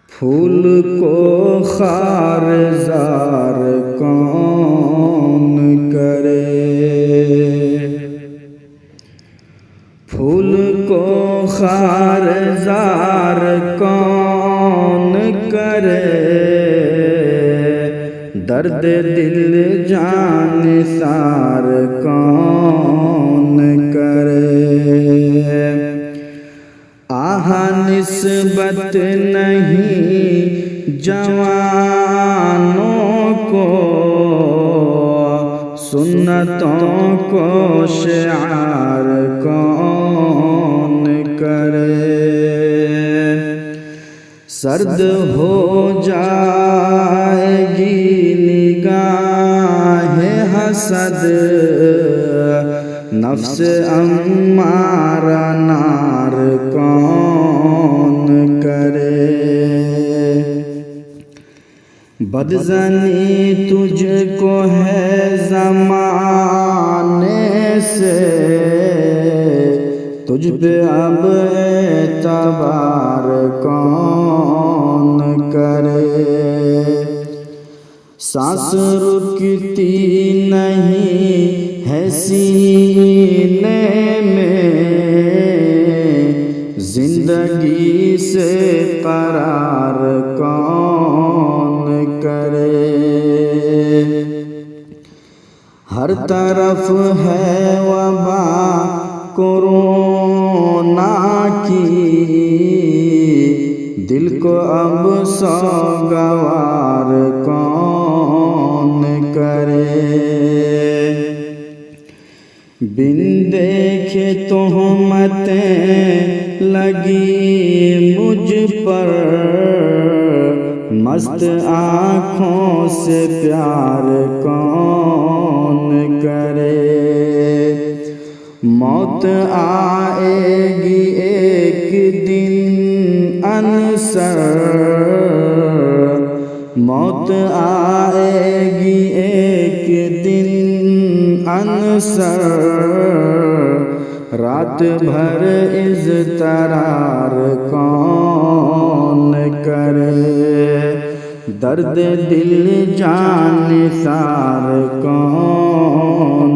پھول کو خار زار کون کرے، پھول کو خار زار کون کرے، درد دل جان سار کون کرے۔ آہ نسبت نہیں جوانوں کو، سنتوں کو شعار کون کرے۔ سرد ہو جائے گی نگاہ حسد، نفس امارہ نار کون کرے۔ بدظنی تجھ کو ہے زمانے سے، تجھ پہ اب اعتبار کون کرے۔ سانس رکتی نہیں ہے سینے میں، زندگی سے قرار کون کرے۔ ہر طرف ہے وبا کورونا کی، دل کو اب سوگوار کون کرے۔ بن دیکھے تہمتیں لگی مجھ پر، مست آنکھوں سے پیار کون کرے۔ موت آئے گی ایک دن انصر، موت آئے گی ایک دن انصر، رات بھر اضطرار کون کرے۔ درد دل جان سار کون